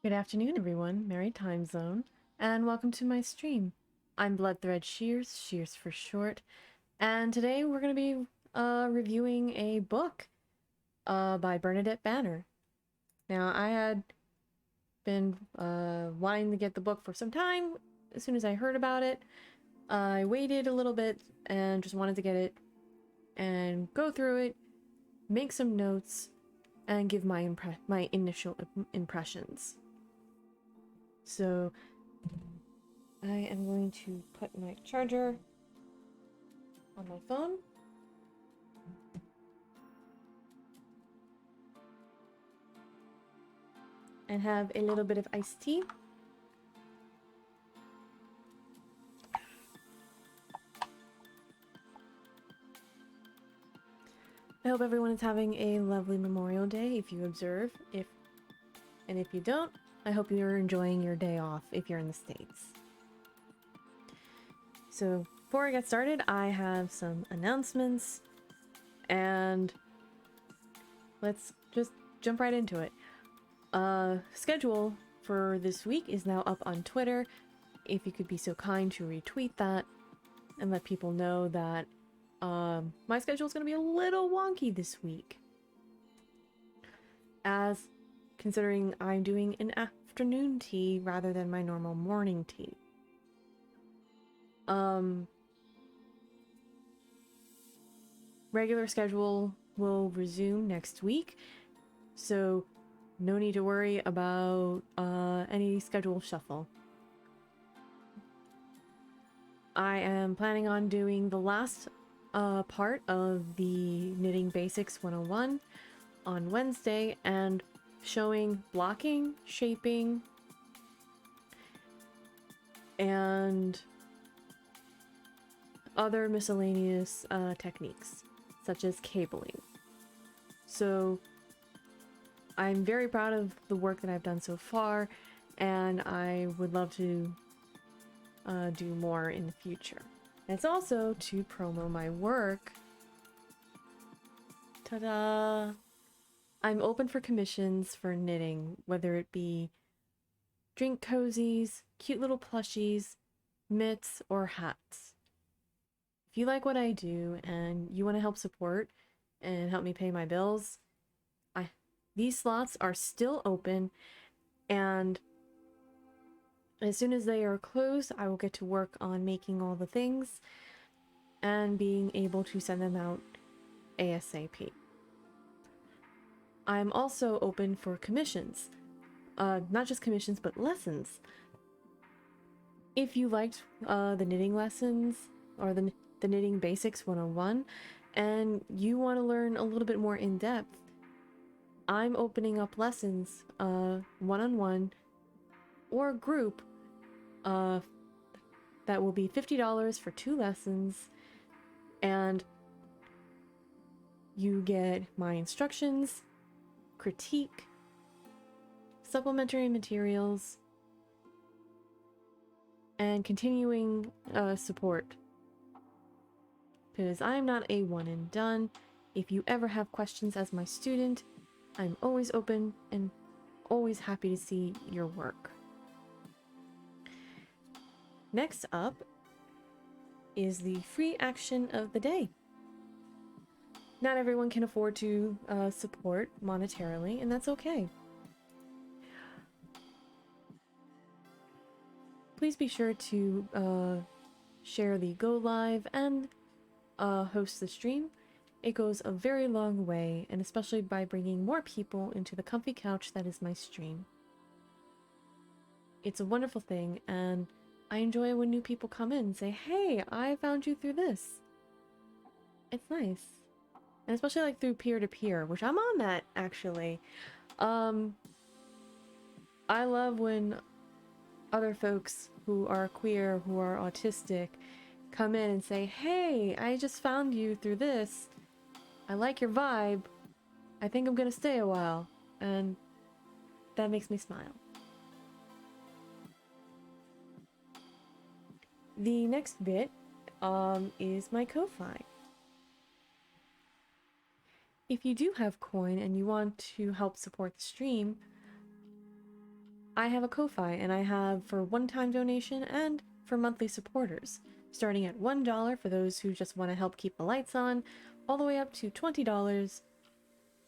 Good afternoon, everyone. Merry time zone, and welcome to my stream. I'm Bloodthreadshears, Shears for short, and today we're going to be reviewing a book by Bernadette Banner. Now, I had been wanting to get the book for some time. As soon as I heard about it, I waited a little bit and just wanted to get it and go through it, make some notes, and give my initial impressions. So I am going to put my charger on my phone. And have a little bit of iced tea. I hope everyone is having a lovely Memorial Day if you observe. If you don't, I hope you're enjoying your day off if you're in the States. So before I get started, I have some announcements, and let's just jump right into it. Schedule for this week is now up on Twitter. If you could be so kind to retweet that and let people know that my schedule is going to be a little wonky this week, as considering I'm doing an afternoon tea rather than my normal morning tea. Regular schedule will resume next week, so no need to worry about any schedule shuffle. I am planning on doing the last part of the Knitting Basics 101 on Wednesday and showing blocking, shaping, and other miscellaneous techniques, such as cabling. So I'm very proud of the work that I've done so far, and I would love to do more in the future. And it's also to promo my work. Ta-da! I'm open for commissions for knitting, whether it be drink cozies, cute little plushies, mitts, or hats. If you like what I do and you want to help support and help me pay my bills, these slots are still open, and as soon as they are closed, I will get to work on making all the things and being able to send them out ASAP. I'm also open for commissions. Not just commissions, but lessons. If you liked the knitting lessons or the Knitting Basics 101 and you want to learn a little bit more in depth, I'm opening up lessons one-on-one or group that will be $50 for 2 lessons, and you get my instructions, critique, supplementary materials, and continuing support, because I'm not a one and done. If you ever have questions as my student, I'm always open and always happy to see your work. Next up is the free action of the day. Not everyone can afford to support monetarily, and that's okay. Please be sure to share the go live and host the stream. It goes a very long way, and especially by bringing more people into the comfy couch that is my stream. It's a wonderful thing, and I enjoy when new people come in and say, "Hey, I found you through this." It's nice. And especially like through peer-to-peer, which I'm on that, actually. I love when other folks who are queer, who are autistic, come in and say, "Hey, I just found you through this. I like your vibe. I think I'm gonna stay a while." And that makes me smile. The next bit is my Ko-Fi. If you do have coin and you want to help support the stream, I have a Ko-Fi, and I have for one-time donation and for monthly supporters, starting at $1 for those who just want to help keep the lights on, all the way up to $20,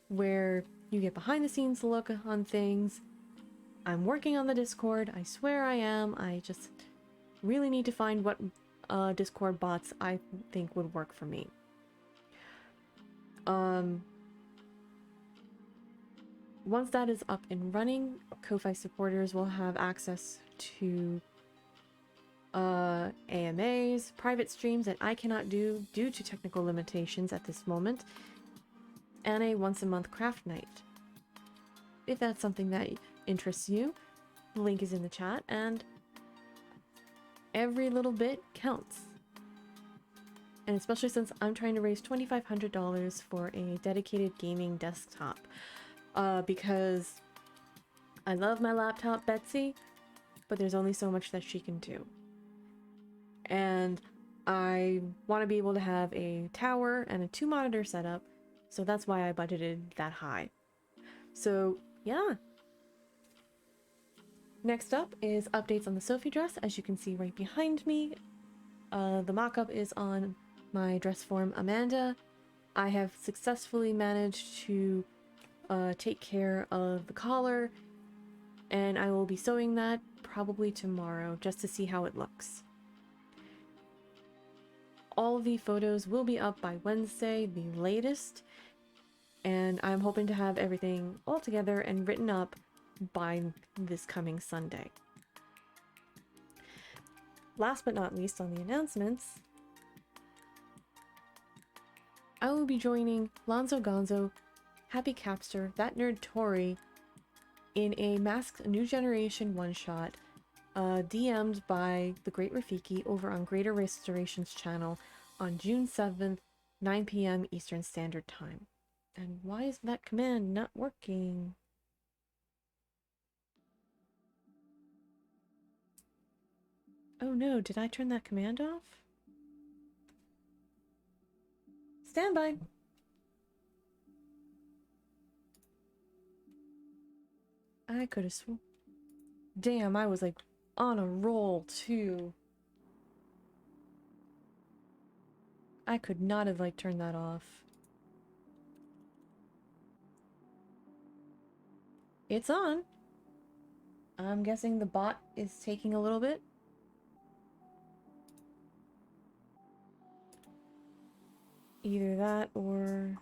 where you get behind-the-scenes look on things. I'm working on the Discord, I swear I am. I just really need to find what Discord bots I think would work for me. Once that is up and running, Ko-Fi supporters will have access to AMAs, private streams that I cannot do due to technical limitations at this moment, and a once-a-month craft night. If that's something that interests you, the link is in the chat, and every little bit counts. And especially since I'm trying to raise $2,500 for a dedicated gaming desktop. Because I love my laptop, Betsy, but there's only so much that she can do. And I want to be able to have a tower and a 2-monitor setup, so that's why I budgeted that high. So, yeah. Next up is updates on the Sophie dress, as you can see right behind me. The mock-up is on my dress form, Amanda. I have successfully managed to take care of the collar, and I will be sewing that probably tomorrow just to see how it looks. All the photos will be up by Wednesday, the latest, and I'm hoping to have everything all together and written up by this coming Sunday. Last but not least on the announcements, I will be joining Lonzo Gonzo, Happy Capster, That Nerd Tori in a Masked New Generation one-shot DM'd by the Great Rafiki over on Greater Restoration's channel on June 7th, 9 p.m. Eastern Standard Time. And why is that command not working? Oh no, did I turn that command off? Stand by! I could have sworn. Damn, I was like on a roll too. I could not have like turned that off. It's on. I'm guessing the bot is taking a little bit. Either that or...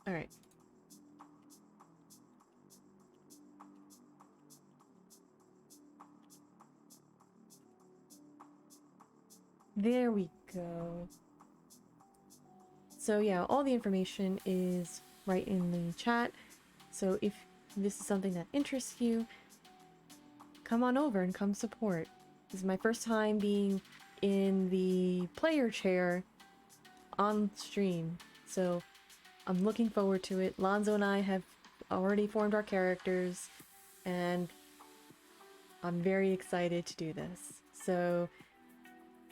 Alright. There we go. So yeah, all the information is right in the chat. So if this is something that interests you, come on over and come support. This is my first time being in the player chair on stream, so I'm looking forward to it. Lonzo and I have already formed our characters, and I'm very excited to do this. So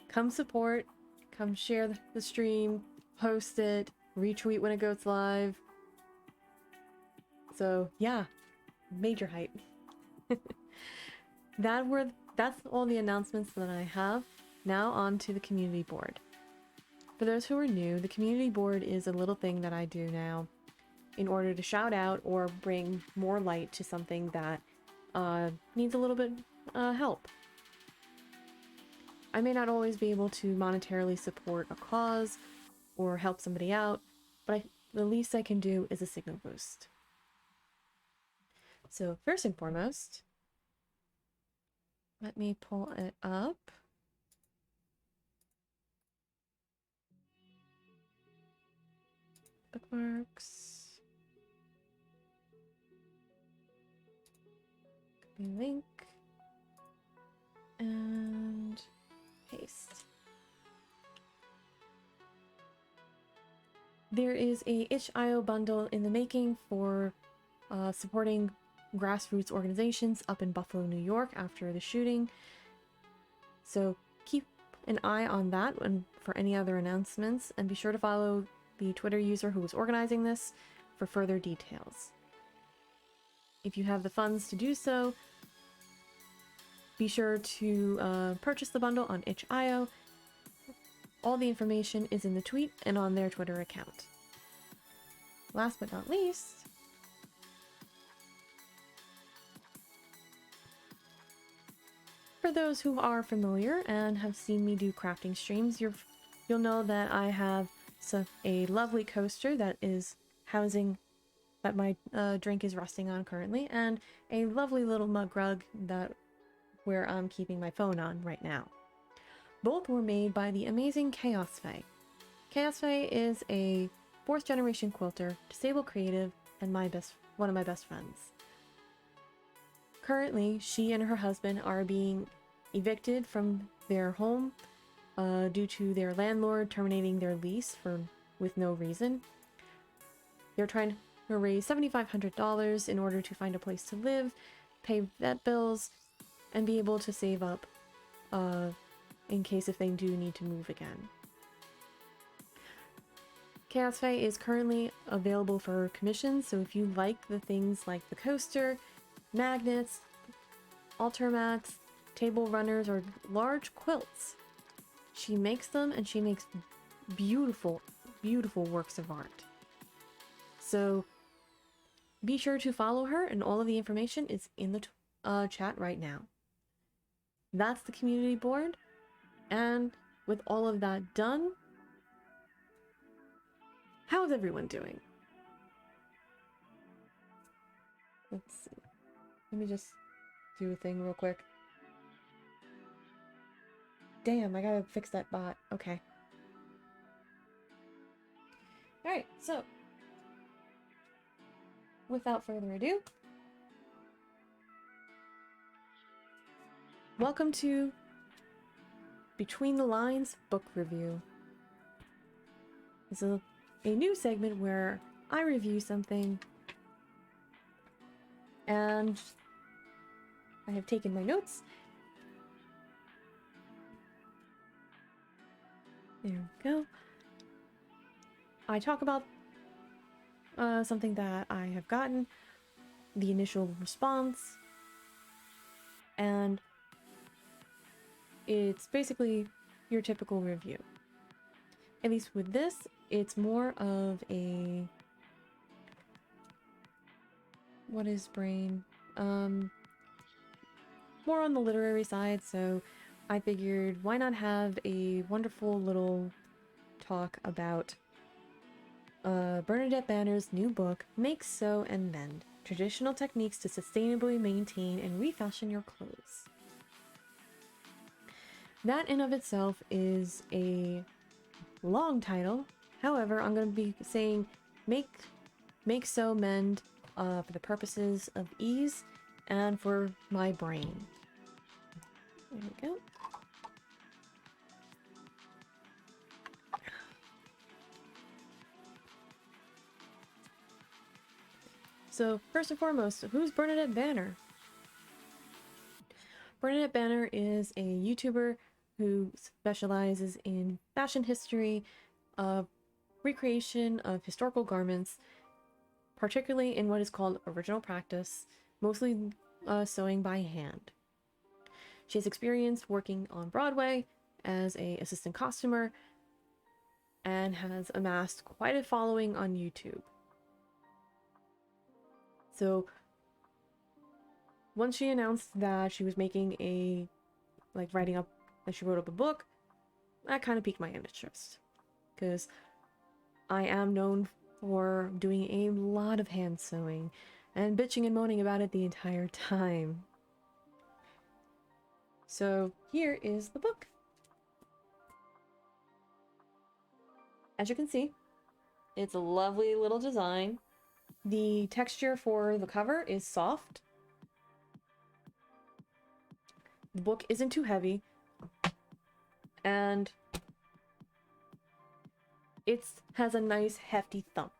come support, come share the stream, post it, retweet when it goes live. So yeah, major hype. That's all the announcements that I have. Now on to the community board. For those who are new, the community board is a little thing that I do now in order to shout out or bring more light to something that needs a little bit help. I may not always be able to monetarily support a cause or help somebody out, but the least I can do is a signal boost. So first and foremost, let me pull it up. Bookmarks. Copy link. And paste. There is a itch.io bundle in the making for supporting grassroots organizations up in Buffalo, New York after the shooting. So keep an eye on that and for any other announcements, and be sure to follow the Twitter user who was organizing this for further details. if you have the funds to do so, be sure to purchase the bundle on itch.io. All the information is in the tweet and on their Twitter account. Last but not least, for those who are familiar and have seen me do crafting streams, you'll know that I have a lovely coaster that is housing that my drink is resting on currently, and a lovely little mug rug where I'm keeping my phone on right now. Both were made by the amazing Chaos Fae. Chaos Fae is a 4th generation quilter, disabled creative, and one of my best friends. Currently, she and her husband are being evicted from their home due to their landlord terminating their lease with no reason. They're trying to raise $7,500 in order to find a place to live, pay vet bills, and be able to save up in case if they do need to move again. Chaos Fae is currently available for commissions, so if you like the things like the coaster, magnets, altar mats, table runners, or large quilts, she makes them, and she makes beautiful, beautiful works of art. So be sure to follow her, and all of the information is in the chat right now. That's the community board, and with all of that done, how's everyone doing? Let's see. Let me just do a thing real quick. Damn, I gotta fix that bot. Okay. Alright, so without further ado, welcome to Between the Lines Book Review. This is a new segment where I review something, and I have taken my notes. There we go. I talk about something that I have gotten, the initial response, and it's basically your typical review. At least with this, it's more of a... What is brain? More on the literary side, so I figured why not have a wonderful little talk about Bernadette Banner's new book, Make, Sew, and Mend: Traditional Techniques to Sustainably Maintain and Refashion Your Clothes. That in of itself is a long title. However, I'm going to be saying make, sew, mend for the purposes of ease and for my brain. There we go. So, first and foremost, who's Bernadette Banner? Bernadette Banner is a YouTuber who specializes in fashion history, recreation of historical garments, particularly in what is called original practice, mostly sewing by hand. She has experience working on Broadway as an assistant costumer and has amassed quite a following on YouTube. So once she announced that she was making she wrote up a book, that kind of piqued my interest, because I am known for doing a lot of hand sewing and bitching and moaning about it the entire time. So here is the book. As you can see, it's a lovely little design. The texture for the cover is soft. The book isn't too heavy, and it has a nice hefty thump.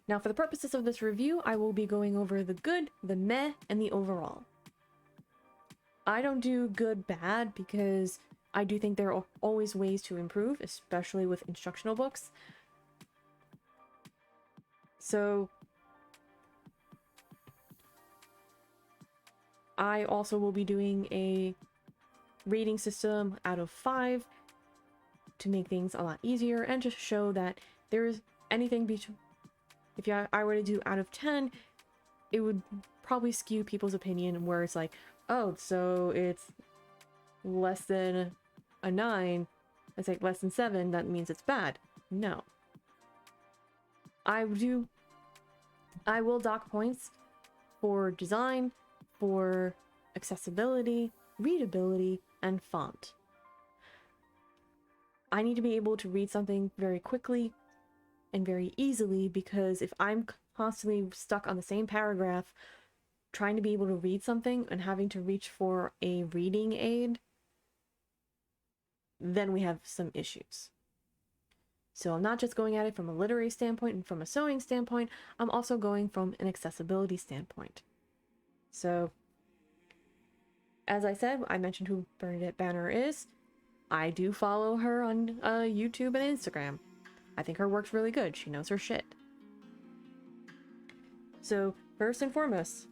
Now, for the purposes of this review, I will be going over the good, the meh, and the overall. I don't do good bad because I do think there are always ways to improve, especially with instructional books. So I also will be doing a rating system out of 5 to make things a lot easier and just show that there is anything between. If I were to do out of 10, it would probably skew people's opinion where it's like, oh, so it's less than a 9. It's like less than 7, that means it's bad. No. I will dock points for design, for accessibility, readability, and font. I need to be able to read something very quickly and very easily, because if I'm constantly stuck on the same paragraph trying to be able to read something and having to reach for a reading aid, then we have some issues. So I'm not just going at it from a literary standpoint and from a sewing standpoint, I'm also going from an accessibility standpoint. So, as I said, I mentioned who Bernadette Banner is. I do follow her on YouTube and Instagram. I think her work's really good. She knows her shit. So, first and foremost,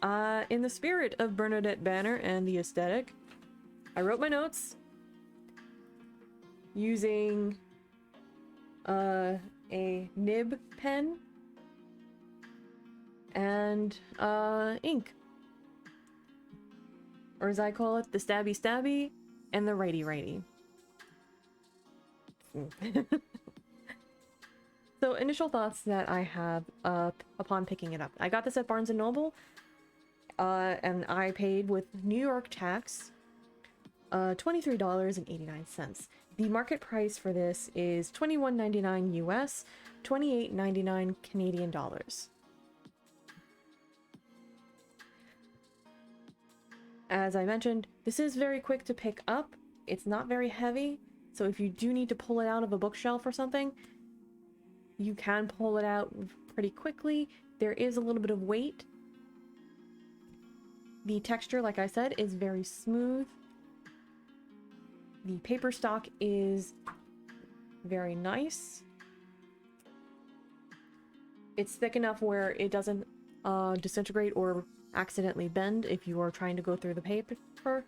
in the spirit of Bernadette Banner and the aesthetic, I wrote my notes using a nib pen and ink. Or as I call it, the stabby stabby and the righty righty. So initial thoughts that I have upon picking it up. I got this at Barnes & Noble, and I paid with New York tax $23.89. The market price for this is $21.99 US, $28.99 Canadian dollars. As I mentioned, this is very quick to pick up. It's not very heavy, so if you do need to pull it out of a bookshelf or something, you can pull it out pretty quickly. There is a little bit of weight. The texture, like I said, is very smooth. The paper stock is very nice. It's thick enough where it doesn't disintegrate or accidentally bend if you are trying to go through the paper.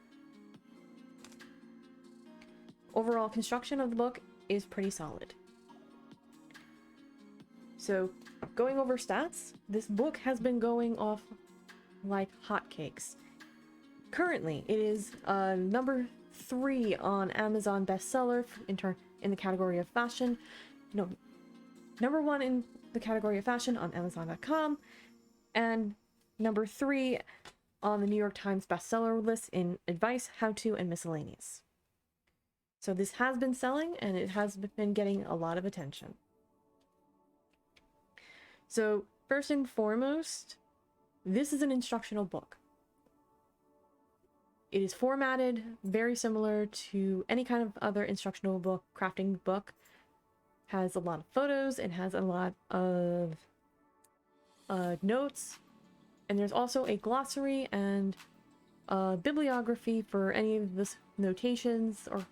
Overall construction of the book is pretty solid. So, going over stats, this book has been going off like hotcakes. Currently, it is number 3 on Amazon bestseller in the category of fashion. No, number 1 in the category of fashion on Amazon.com, and number 3 on the New York Times bestseller list in advice, how-to, and miscellaneous. So this has been selling, and it has been getting a lot of attention. So first and foremost, this is an instructional book. It is formatted very similar to any kind of other instructional book, crafting book. Has a lot of photos, it has a lot of notes, and there's also a glossary and bibliography for any of the notations or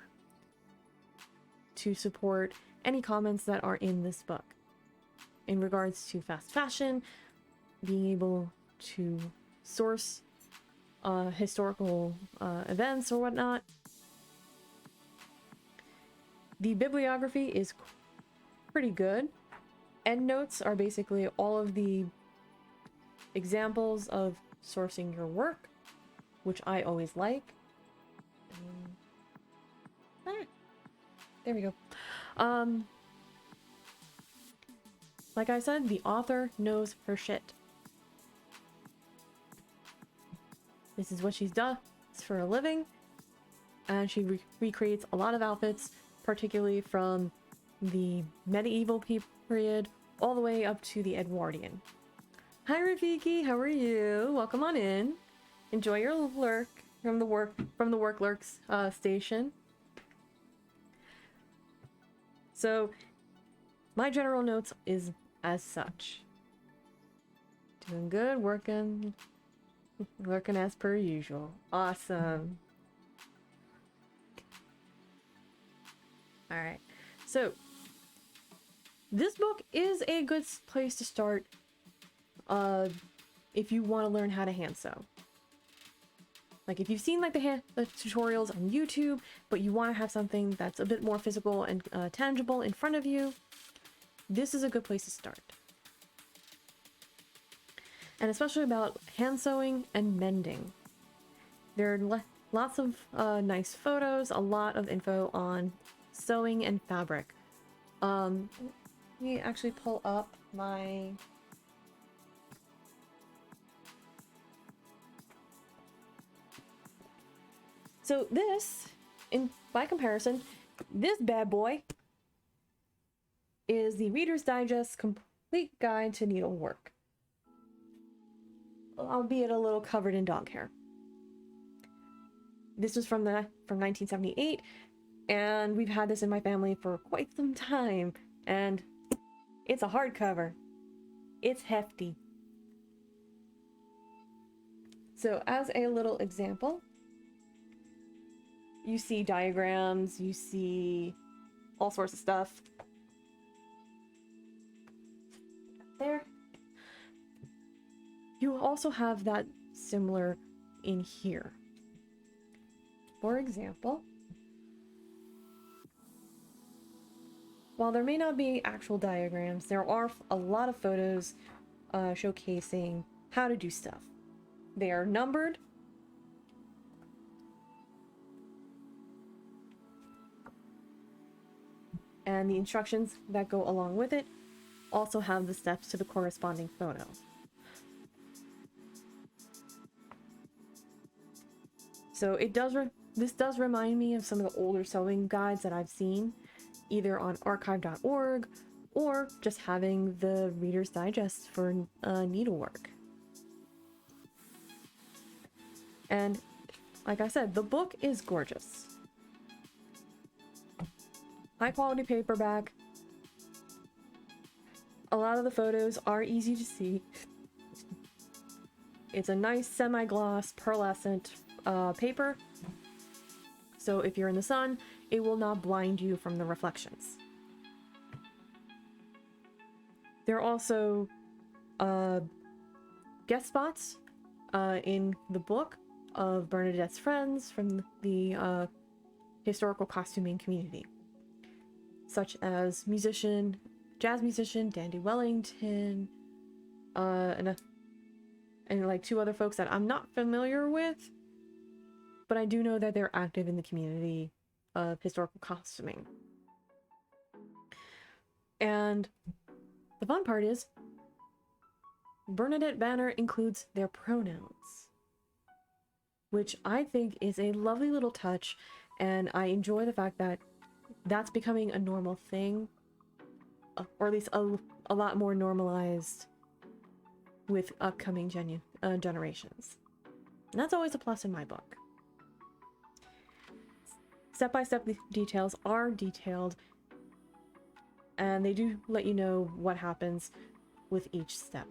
to support any comments that are in this book. In regards to fast fashion, being able to source historical events or whatnot. The bibliography is pretty good. Endnotes are basically all of the examples of sourcing your work, which I always like. There we go. Like I said, the author knows her shit. This is what she's done for a living, and she recreates a lot of outfits, particularly from the medieval period all the way up to the Edwardian. Hi Rafiki, how are you? Welcome on in. Enjoy your lurk from the work lurks station. So my general notes is as such. Doing good, working as per usual. Awesome. Alright, so this book is a good place to start if you want to learn how to hand sew. Like if you've seen like the tutorials on YouTube, but you want to have something that's a bit more physical and tangible in front of you, this is a good place to start. And especially about hand sewing and mending. There are lots of nice photos, a lot of info on sewing and fabric. Let me actually pull up my... So this, by comparison, this bad boy is the Reader's Digest Complete Guide to Needlework. Albeit a little covered in dog hair. This was from 1978, and we've had this in my family for quite some time, and it's a hardcover. It's hefty. So as a little example, you see diagrams, you see all sorts of stuff. There. You also have that similar in here. For example, while there may not be actual diagrams, there are a lot of photos showcasing how to do stuff. They are numbered. And the instructions that go along with it also have the steps to the corresponding photo. So this does remind me of some of the older sewing guides that I've seen, either on archive.org or just having the Reader's Digest for needlework. And like I said, the book is gorgeous. High quality paperback. A lot of the photos are easy to see. It's a nice semi-gloss pearlescent paper, so if you're in the sun, it will not blind you from the reflections. There are also guest spots in the book of Bernadette's friends from the historical costuming community, such as jazz musician Dandy Wellington, and like two other folks that I'm not familiar with, but I do know that they're active in the community of historical costuming. And the fun part is, Bernadette Banner includes their pronouns, which I think is a lovely little touch, and I enjoy the fact that that's becoming a normal thing, or at least a lot more normalized with upcoming generations. And that's always a plus in my book. Step-by-step details are detailed, and they do let you know what happens with each step.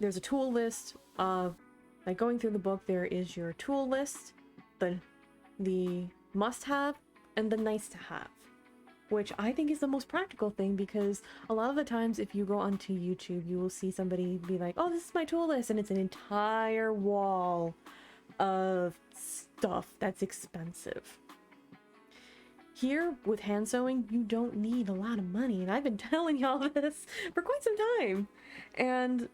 There's a tool list. Like going through the book, there is your tool list, the must-have, and the nice-to-have, which I think is the most practical thing, because a lot of the times if you go onto YouTube, you will see somebody be like, oh, this is my tool list, and it's an entire wall of stuff that's expensive. Here, with hand sewing, you don't need a lot of money, and I've been telling y'all this for quite some time, and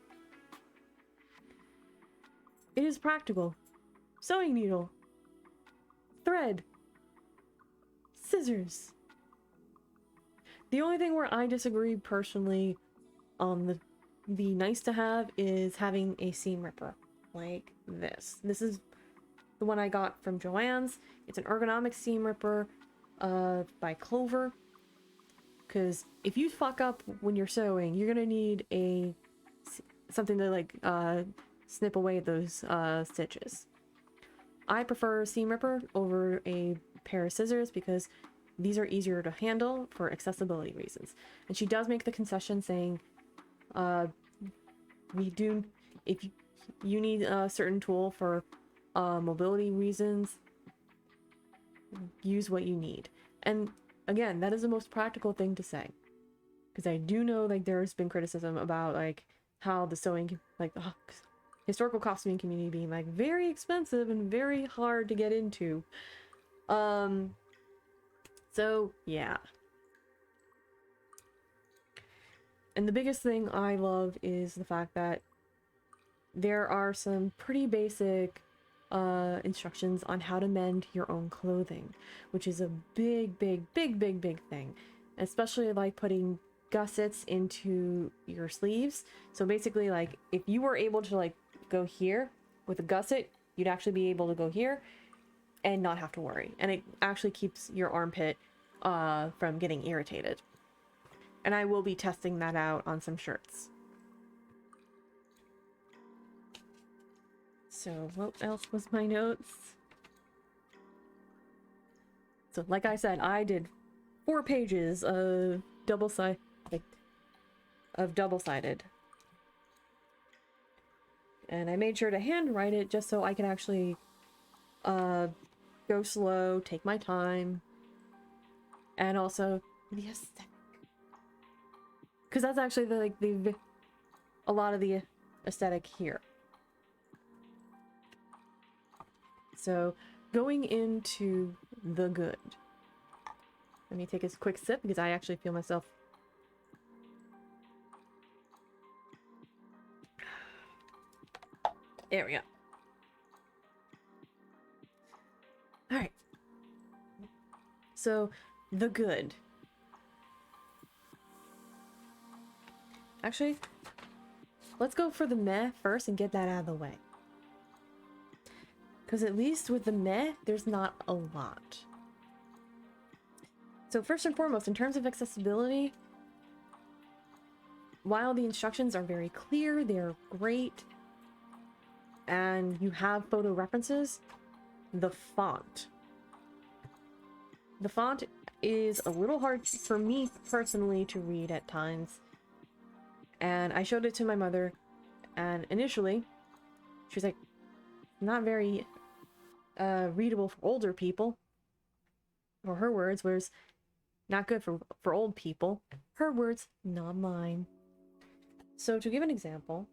it is practical. Sewing needle, thread, scissors. The only thing where I disagree personally on the nice to have is having a seam ripper like this. This is the one I got from Joann's. It's an ergonomic seam ripper by Clover, because if you fuck up when you're sewing, you're gonna need something to like snip away those stitches. I prefer a seam ripper over a pair of scissors because these are easier to handle for accessibility reasons. And she does make the concession saying, if you need a certain tool for mobility reasons, use what you need. And again, that is the most practical thing to say, because I do know like there's been criticism about like how the sewing, like historical costuming community being like very expensive and very hard to get into. So yeah. And the biggest thing I love is the fact that there are some pretty basic instructions on how to mend your own clothing, which is a big thing, especially like putting gussets into your sleeves. So basically, like, if you were able to like go here with a gusset, you'd actually be able to go here and not have to worry, and it actually keeps your armpit from getting irritated. And I will be testing that out on some shirts. So what else was my notes? So like I said, I did 4 pages of double-sided. And I made sure to handwrite it just so I can actually go slow, take my time, and also the aesthetic. Because that's actually a lot of the aesthetic here. So, going into the good. Let me take a quick sip because I actually feel myself. There we go. Alright. So, the good. Actually, let's go for the meh first and get that out of the way. Because at least with the meh, there's not a lot. So first and foremost, in terms of accessibility, while the instructions are very clear, they're great, and you have photo references, the font. The font is a little hard for me personally to read at times. And I showed it to my mother, and initially, she was like, not very readable for older people. Or her words was, not good for old people. Her words, not mine. So to give an example.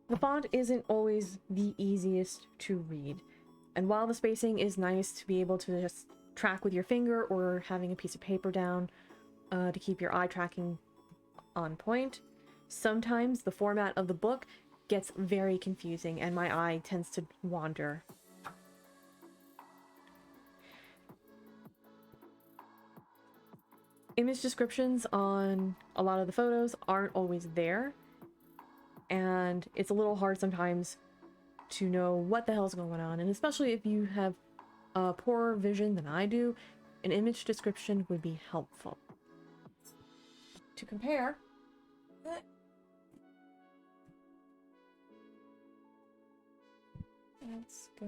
The font isn't always the easiest to read. And while the spacing is nice to be able to just track with your finger or having a piece of paper down to keep your eye tracking on point, sometimes the format of the book gets very confusing and my eye tends to wander. Image descriptions on a lot of the photos aren't always there, and it's a little hard sometimes to know what the hell's going on, and especially if you have a poorer vision than I do, an image description would be helpful. To compare, let's go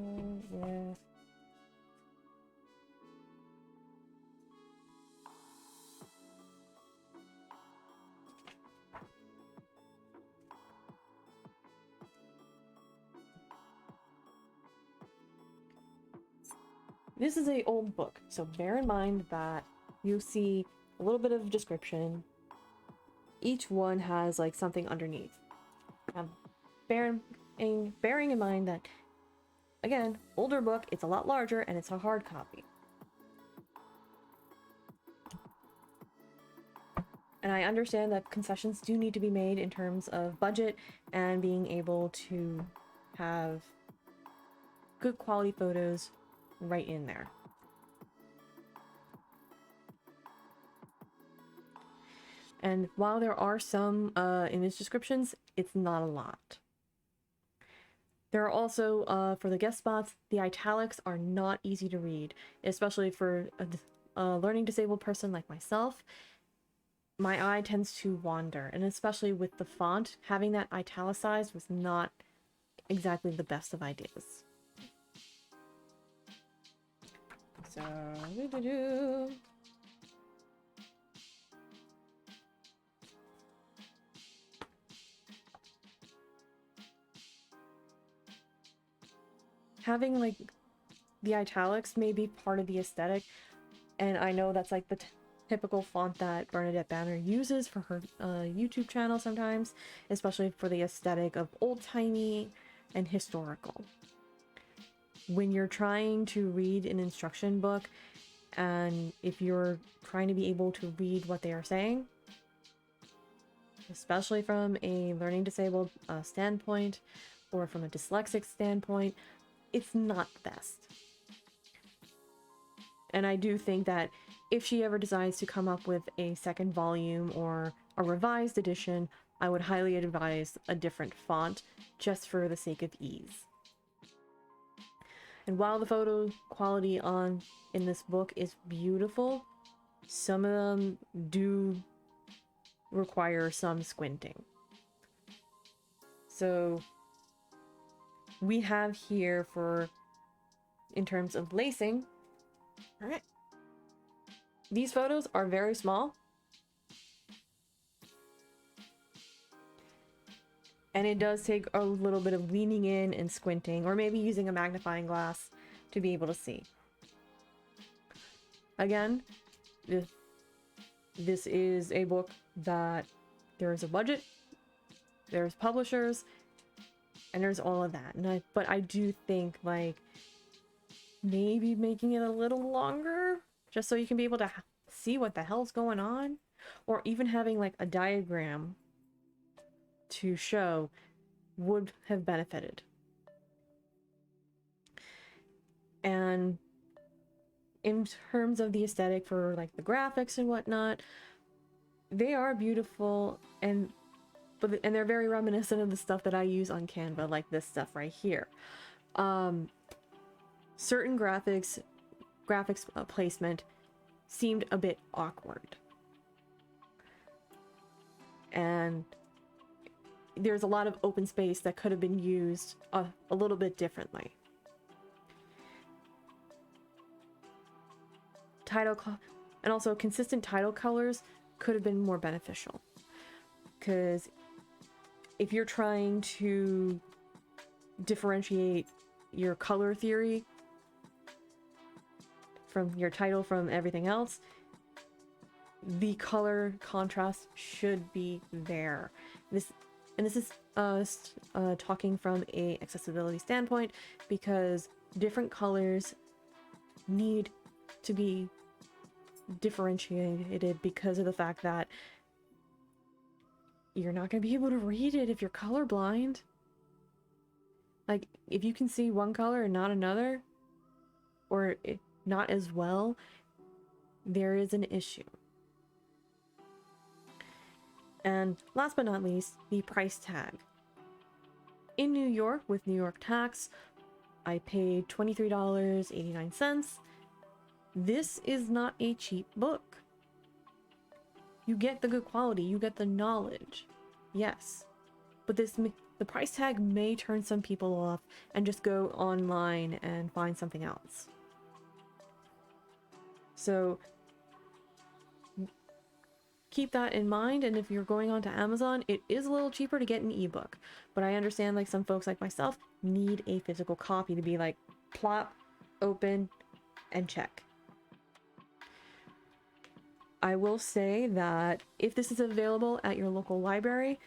with this is an old book, so bear in mind that you see a little bit of description. Each one has like something underneath. Bearing in mind that, again, older book, it's a lot larger and it's a hard copy. And I understand that concessions do need to be made in terms of budget and being able to have good quality photos right in there. And while there are some image descriptions, it's not a lot. There are also, for the guest spots, the italics are not easy to read, especially for a learning disabled person like myself. My eye tends to wander, and especially with the font, having that italicized was not exactly the best of ideas. So, having like the italics may be part of the aesthetic, and I know that's like the typical font that Bernadette Banner uses for her YouTube channel sometimes, especially for the aesthetic of old-timey and historical. When you're trying to read an instruction book, and if you're trying to be able to read what they are saying, especially from a learning disabled standpoint or from a dyslexic standpoint, it's not the best. And I do think that if she ever decides to come up with a second volume or a revised edition, I would highly advise a different font just for the sake of ease. And while the photo quality in this book is beautiful, some of them do require some squinting. So we have here in terms of lacing, all right, these photos are very small. And it does take a little bit of leaning in and squinting, or maybe using a magnifying glass to be able to see. Again, this is a book that there is a budget, there's publishers, and there's all of that. But I do think like maybe making it a little longer, just so you can be able to see what the hell's going on, or even having like a diagram to show would have benefited. And in terms of the aesthetic for like the graphics and whatnot, they are beautiful, and they're very reminiscent of the stuff that I use on Canva, like this stuff right here. Certain graphics placement seemed a bit awkward, and there's a lot of open space that could have been used a little bit differently. And also consistent title colors could have been more beneficial, because if you're trying to differentiate your color theory from your title from everything else, the color contrast should be there. This is talking from a accessibility standpoint, because different colors need to be differentiated because of the fact that you're not going to be able to read it if you're colorblind. Like, if you can see one color and not another, or not as well, there is an issue. And last but not least, the price tag. In New York, with New York tax, I paid $23.89. This is not a cheap book. You get the good quality, you get the knowledge, yes, but the price tag may turn some people off and just go online and find something else. So keep that in mind, and if you're going onto Amazon, it is a little cheaper to get an ebook, but I understand like some folks like myself need a physical copy to be like plop, open, and check. I will say that if this is available at your local library,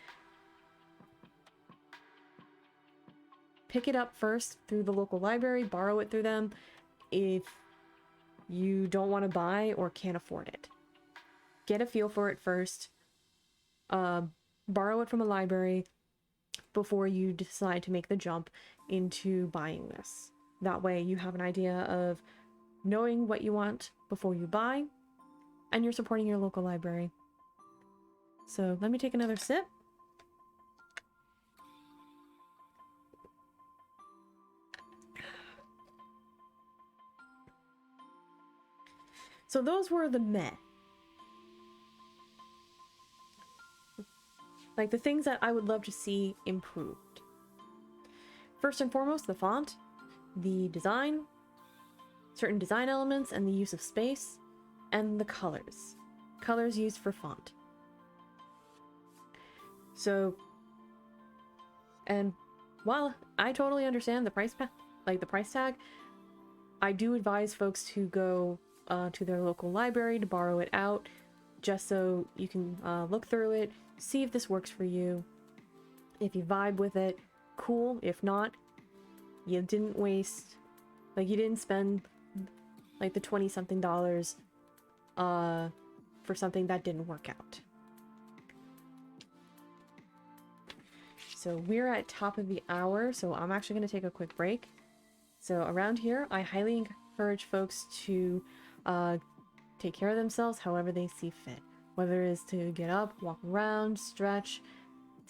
pick it up first through the local library, borrow it through them if you don't want to buy or can't afford it. Get a feel for it first. Borrow it from a library before you decide to make the jump into buying this. That way you have an idea of knowing what you want before you buy, and you're supporting your local library. So let me take another sip. So those were the meh. Like the things that I would love to see improved. First and foremost, the font, the design, certain design elements, and the use of space, and the colors. Colors used for font. So, and while I totally understand the price like the price tag, I do advise folks to go to their local library to borrow it out, just so you can look through it, see if this works for you. If you vibe with it, cool. If not, you didn't waste, like, you didn't spend like the 20 something dollars for something that didn't work out. So we're at top of the hour, so I'm actually going to take a quick break. So around here, I highly encourage folks to take care of themselves however they see fit. Whether it is to get up, walk around, stretch,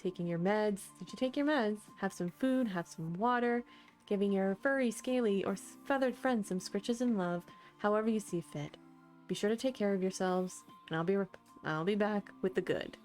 taking your meds. Did you take your meds? Have some food, have some water, giving your furry, scaly, or feathered friends some scritches and love, however you see fit. Be sure to take care of yourselves, and I'll be back with the good.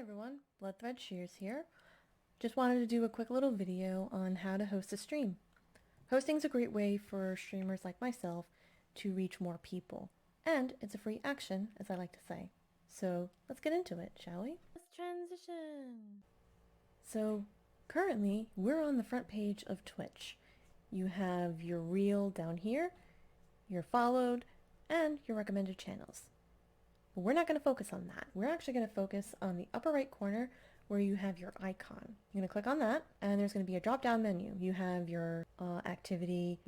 everyone, Bloodthreadshears here. Just wanted to do a quick little video on how to host a stream. Hosting is a great way for streamers like myself to reach more people, and it's a free action, as I like to say. So let's get into it, shall we? Let's transition! So currently, we're on the front page of Twitch. You have your reel down here, your followed, and your recommended channels. But we're not going to focus on that. We're actually going to focus on the upper right corner where you have your icon. You're going to click on that, and there's going to be a drop-down menu. You have your activity,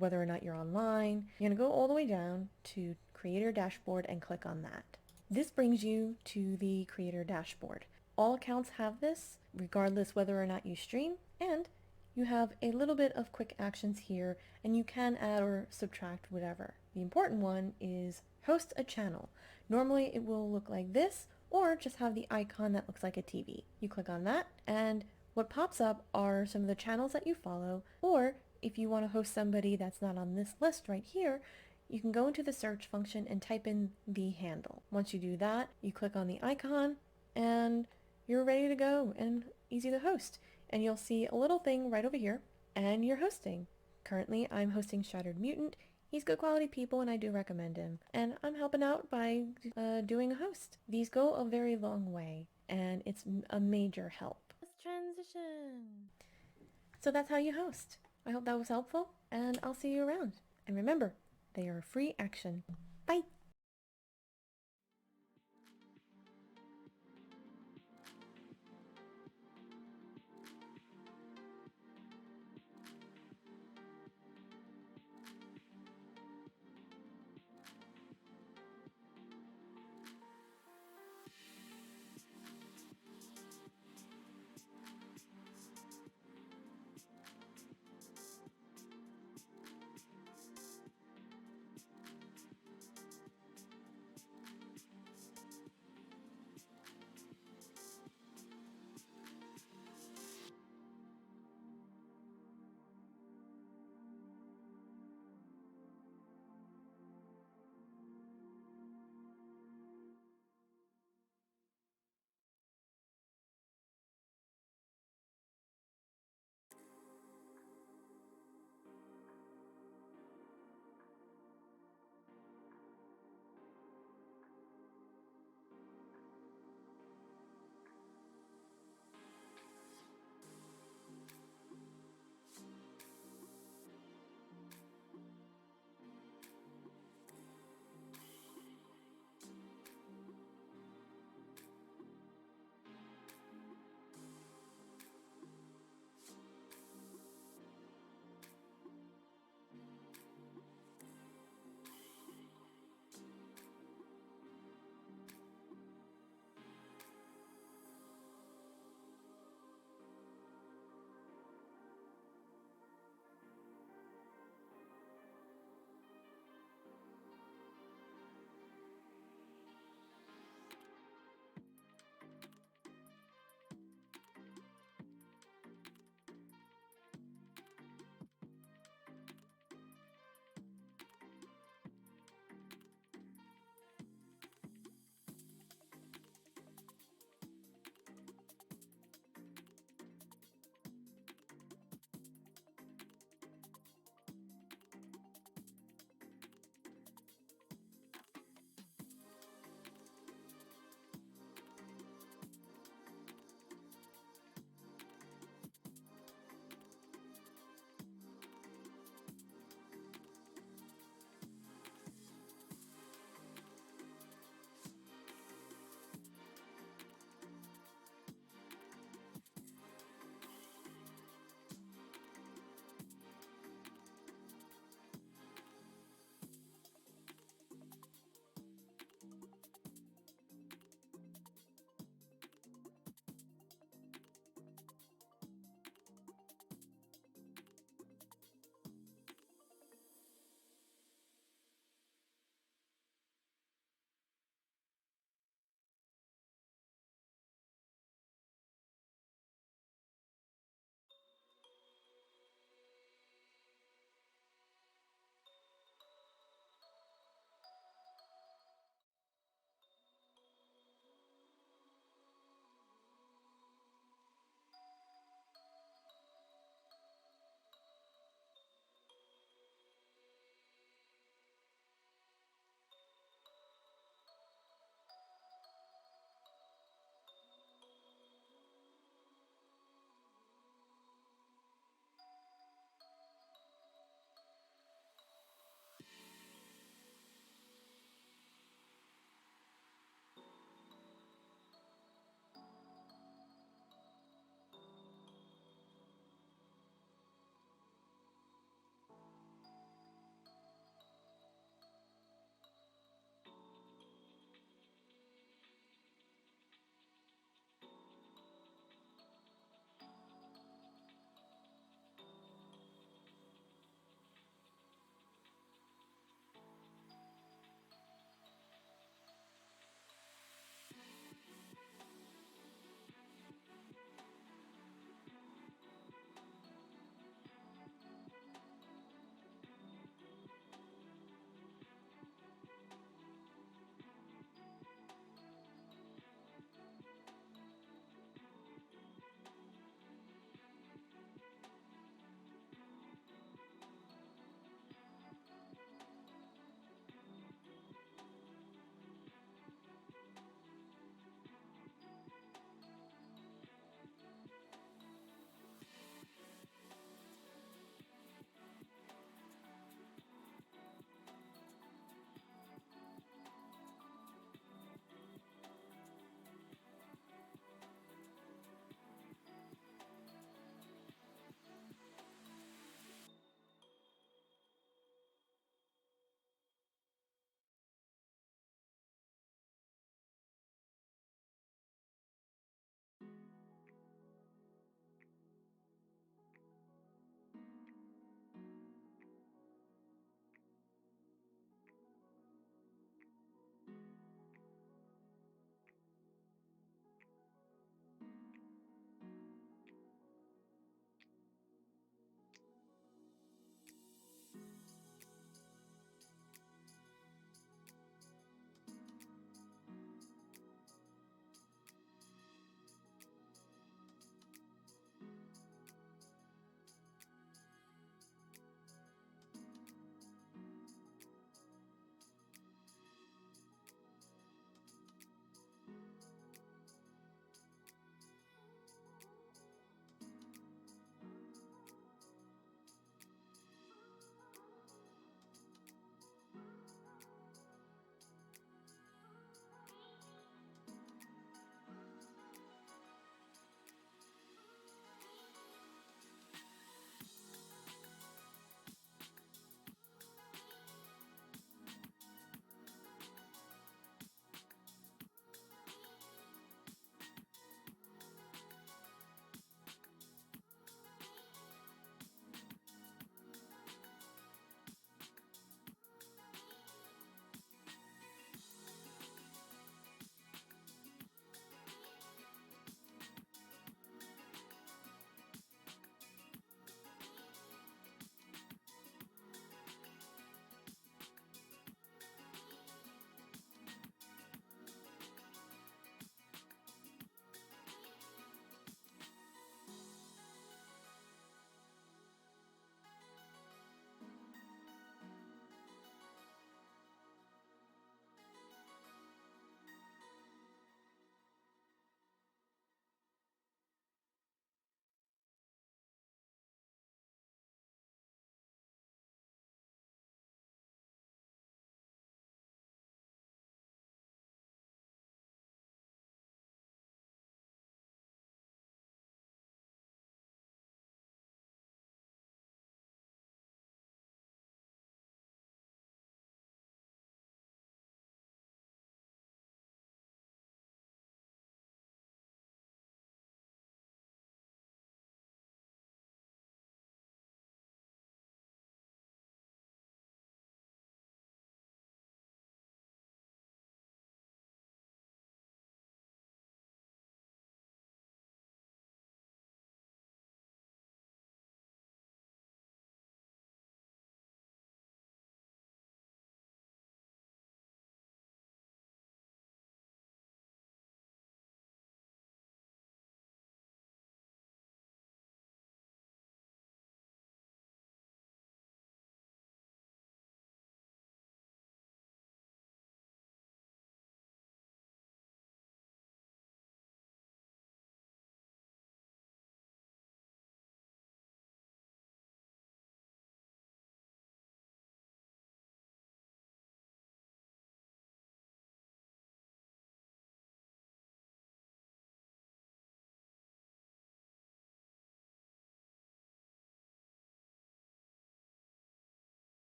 whether or not you're online. You're going to go all the way down to Creator Dashboard and click on that. This brings you to the Creator Dashboard. All accounts have this, regardless whether or not you stream, and you have a little bit of quick actions here, and you can add or subtract whatever. The important one is host a channel. Normally it will look like this, or just have the icon that looks like a TV. You click on that, and what pops up are some of the channels that you follow, or if you want to host somebody that's not on this list right here, you can go into the search function and type in the handle. Once you do that, you click on the icon, and you're ready to go and easy to host. And you'll see a little thing right over here, and you're hosting. Currently, I'm hosting Shattered Mutant. He's good quality people, and I do recommend him. And I'm helping out by doing a host. These go a very long way, and it's a major help. Let's transition. So that's how you host. I hope that was helpful, and I'll see you around. And remember, they are a free action. Bye!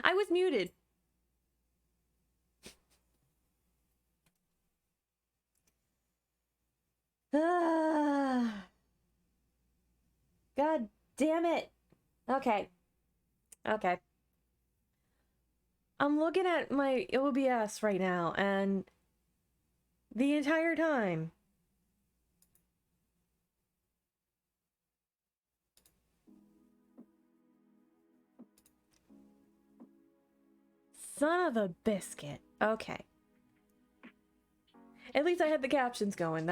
I was muted. Ah, God damn it. Okay. Okay. I'm looking at my OBS right now, and the entire time, son of a biscuit. Okay. At least I had the captions going.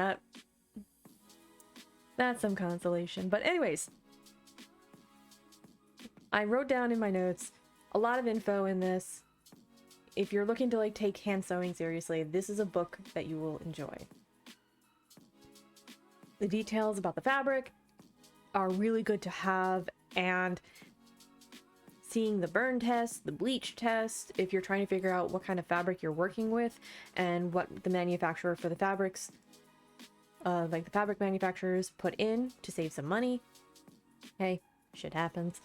That's some consolation. But anyways, I wrote down in my notes a lot of info in this. If you're looking to like take hand sewing seriously, this is a book that you will enjoy. The details about the fabric are really good to have, and seeing the burn test, the bleach test, if you're trying to figure out what kind of fabric you're working with and what the manufacturer for the fabrics, like the fabric manufacturers put in to save some money. Hey, shit happens.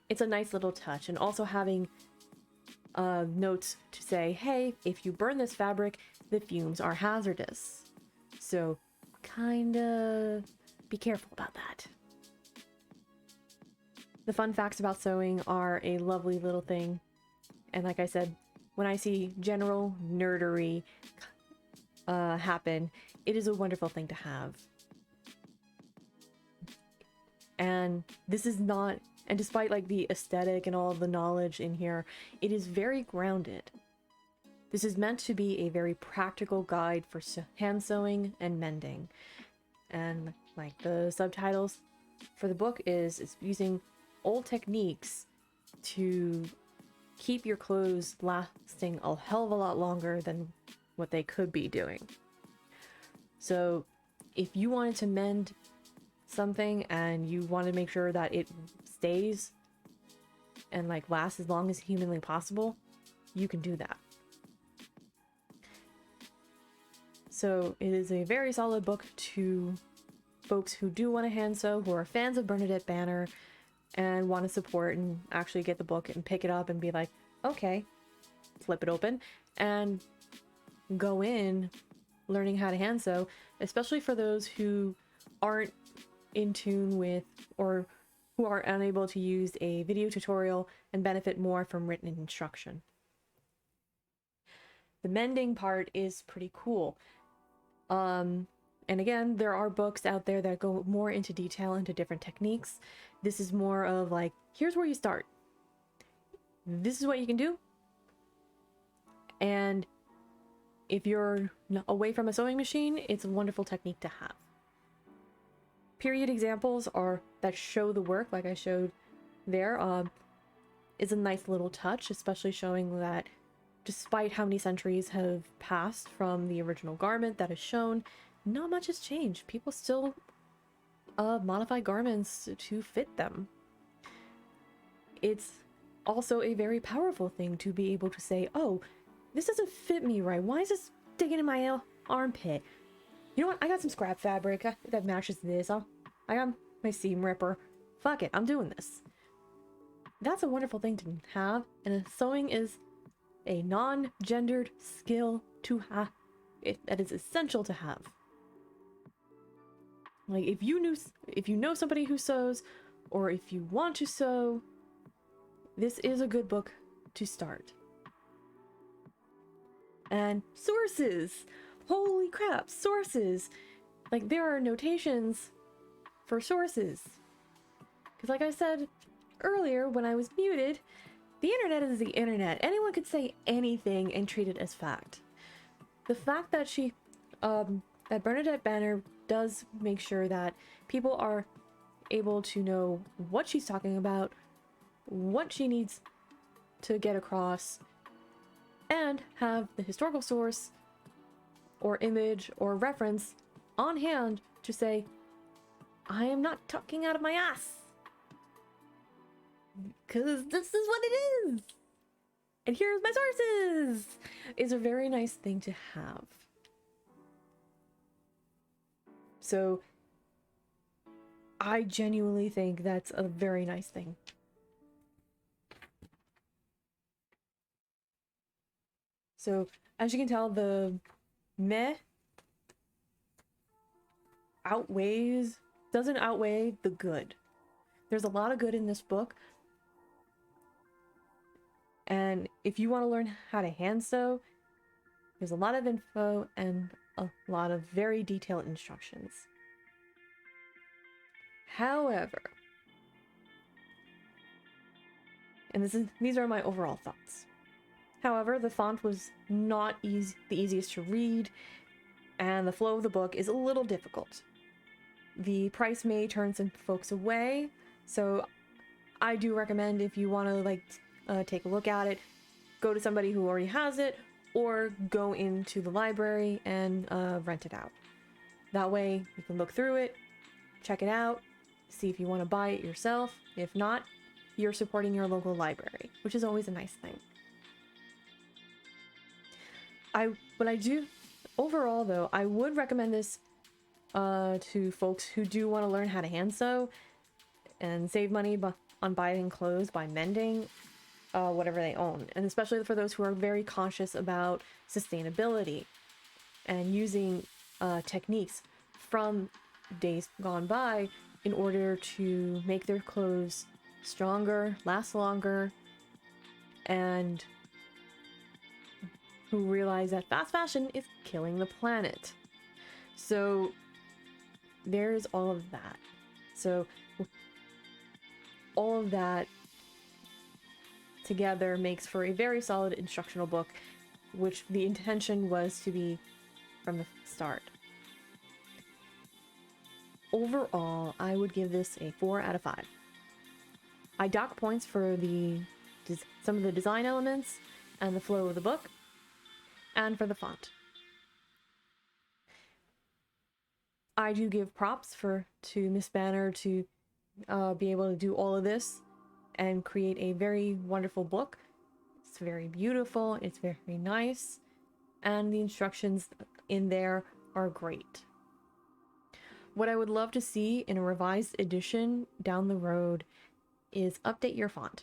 It's a nice little touch, and also having notes to say, hey, if you burn this fabric, the fumes are hazardous. So kinda be careful about that. The fun facts about sewing are a lovely little thing. And like I said, when I see general nerdery happen, it is a wonderful thing to have. And this is not, and despite like the aesthetic and all the knowledge in here, it is very grounded. This is meant to be a very practical guide for hand sewing and mending. And like the subtitles for the book is using old techniques to keep your clothes lasting a hell of a lot longer than what they could be doing. So if you wanted to mend something and you want to make sure that it stays and like lasts as long as humanly possible, you can do that. So it is a very solid book to folks who do want to hand sew, who are fans of Bernadette Banner and want to support and actually get the book and pick it up and be like, okay, flip it open and go in learning how to hand sew, especially for those who aren't in tune with or who are unable to use a video tutorial and benefit more from written instruction. The mending part is pretty cool. And again, there are books out there that go more into detail into different techniques. This is more of like, here's where you start. This is what you can do. And if you're away from a sewing machine, it's a wonderful technique to have. Period examples are that show the work, like I showed there, is a nice little touch, especially showing that despite how many centuries have passed from the original garment that is shown, not much has changed. People still modify garments to fit them. It's also a very powerful thing to be able to say, oh, this doesn't fit me right. Why is this digging in my armpit? You know what? I got some scrap fabric that matches this. I got my seam ripper. Fuck it, I'm doing this. That's a wonderful thing to have, and sewing is a non-gendered skill to have. That is essential to have. Like, if you know somebody who sews, or if you want to sew, this is a good book to start. And sources! Holy crap, sources! Like, there are notations for sources. Because like I said earlier when I was muted, the internet is the internet. Anyone could say anything and treat it as fact. The fact that that Bernadette Banner does make sure that people are able to know what she's talking about, what she needs to get across, and have the historical source or image or reference on hand to say, I am not talking out of my ass, because this is what it is, and here's my sources, is a very nice thing to have. So I genuinely think that's a very nice thing. So as you can tell, the meh doesn't outweigh the good. There's a lot of good in this book. And if you want to learn how to hand sew, there's a lot of info and a lot of very detailed instructions. However, and these are my overall thoughts. However, the font was not the easiest to read, and the flow of the book is a little difficult. The price may turn some folks away, so I do recommend, if you want to take a look at it, go to somebody who already has it, or go into the library and rent it out. That way you can look through it, check it out, see if you want to buy it yourself. If not, you're supporting your local library, which is always a nice thing. Overall though, I would recommend this to folks who do want to learn how to hand sew and save money on buying clothes by mending whatever they own, and especially for those who are very conscious about sustainability and using techniques from days gone by in order to make their clothes stronger, last longer, and who realize that fast fashion is killing the planet. So there's all of that. So all of that together makes for a very solid instructional book, which the intention was to be from the start. Overall, I would give this a 4 out of 5. I dock points for some of the design elements and the flow of the book, and for the font. I do give props to Miss Banner to be able to do all of this and create a very wonderful book. It's very beautiful, it's very nice, and the instructions in there are great. What I would love to see in a revised edition down the road is update your font.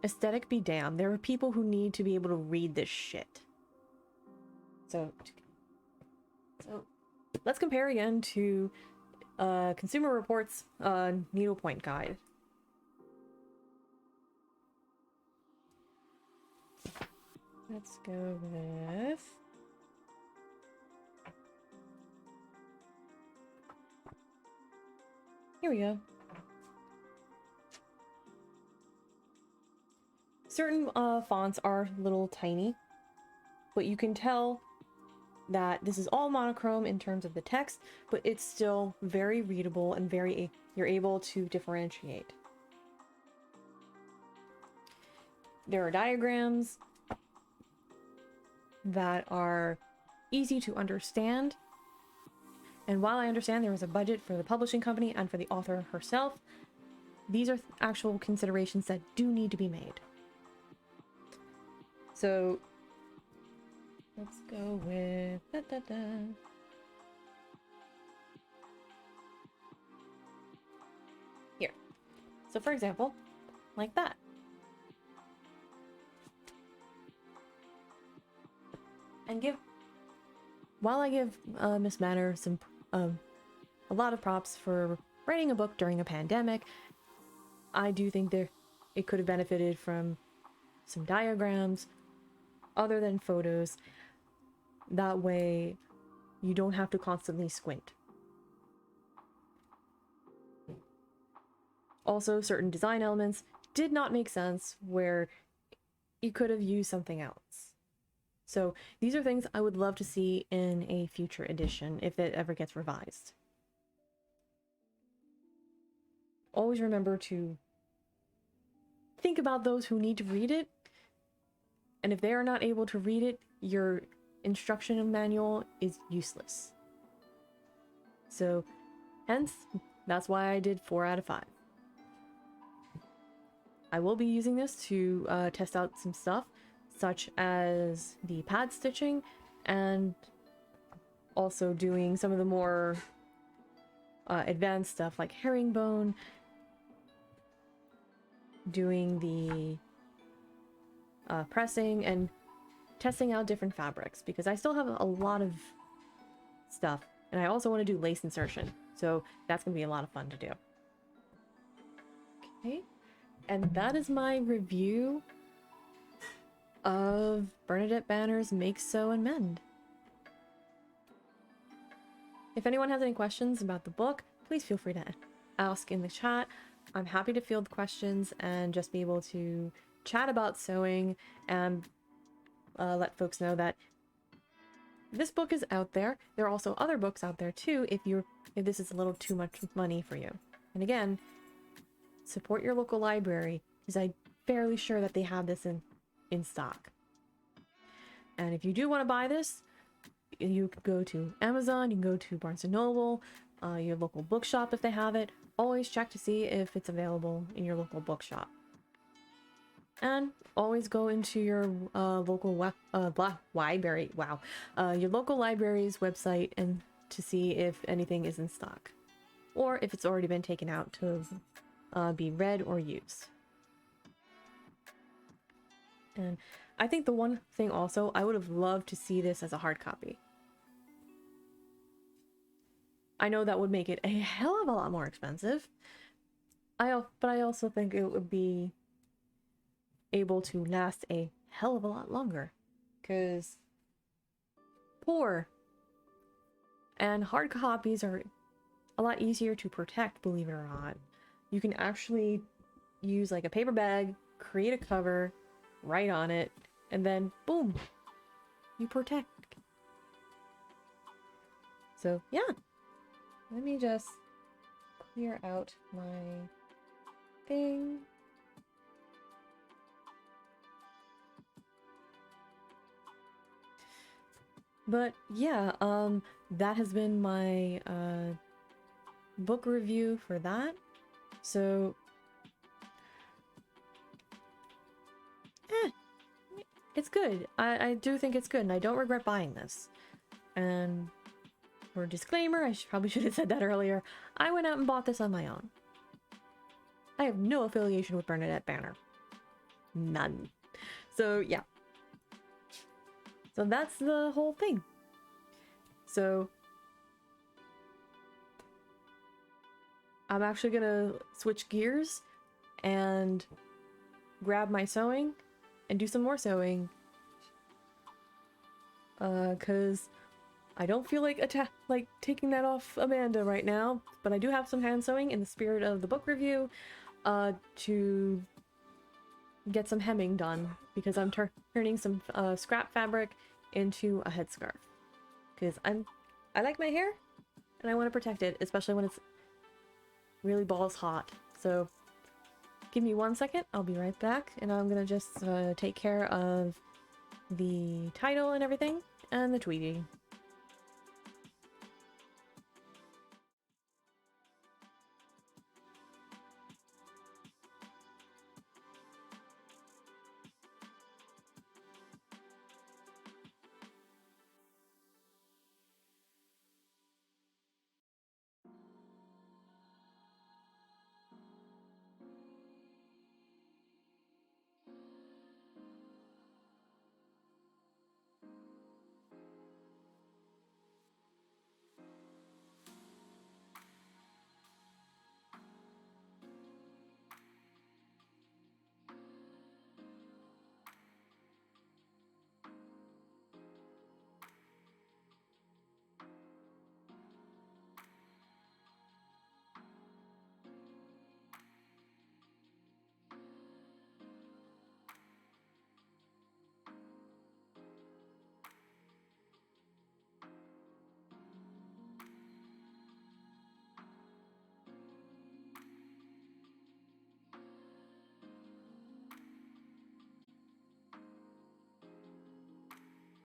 Aesthetic be damned, there are people who need to be able to read this shit. So let's compare again to Consumer Reports needlepoint guide. Let's go with... Here we go. Certain fonts are little tiny, but you can tell that this is all monochrome in terms of the text, but it's still very readable and you're able to differentiate. There are diagrams that are easy to understand, and while I understand there was a budget for the publishing company and for the author herself, these are actual considerations that do need to be made. So let's go with here. So for example, like that. And while I give Miss Banner a lot of props for writing a book during a pandemic, I do think it could have benefited from some diagrams other than photos. That way you don't have to constantly squint. Also, certain design elements did not make sense where you could have used something else. So these are things I would love to see in a future edition if it ever gets revised. Always remember to think about those who need to read it, and if they are not able to read it, your instruction manual is useless. So hence, that's why I did 4 out of 5. I will be using this to test out some stuff, such as the pad stitching, and also doing some of the more advanced stuff like herringbone, doing the pressing, and testing out different fabrics, because I still have a lot of stuff, and I also want to do lace insertion, so that's going to be a lot of fun to do. Okay, and that is my review of Bernadette Banner's Make, Sew, and Mend. If anyone has any questions about the book, please feel free to ask in the chat. I'm happy to field questions and just be able to chat about sewing and let folks know that this book is out there. There are also other books out there too if this is a little too much money for you. And again, support your local library, because I'm fairly sure that they have this in stock. And if you do want to buy this, you can go to Amazon, you can go to Barnes & Noble, your local bookshop if they have it. Always check to see if it's available in your local bookshop. And always go into your local library, your local library's website and to see if anything is in stock, or if it's already been taken out to be read or used. And I think the one thing also, I would have loved to see this as a hard copy. I know that would make it a hell of a lot more expensive. But I also think it would be able to last a hell of a lot longer, because poor and hard copies are a lot easier to protect, believe it or not. You can actually use like a paper bag, create a cover, write on it, and then boom, you protect. So yeah, let me just clear out my thing. But yeah, that has been my book review for that. So it's good. I do think it's good, and I don't regret buying this. And for a disclaimer, I probably should have said that earlier, I went out and bought this on my own. I have no affiliation with Bernadette Banner. None. So yeah. So that's the whole thing. So I'm actually gonna switch gears and grab my sewing and do some more sewing. Cause I don't feel like taking that off Amanda right now, but I do have some hand sewing in the spirit of the book review, to get some hemming done, because I'm turning some scrap fabric into a headscarf, because I like my hair and I want to protect it, especially when it's really balls hot. So give me 1 second, I'll be right back, and I'm gonna just take care of the title and everything and the tweeting.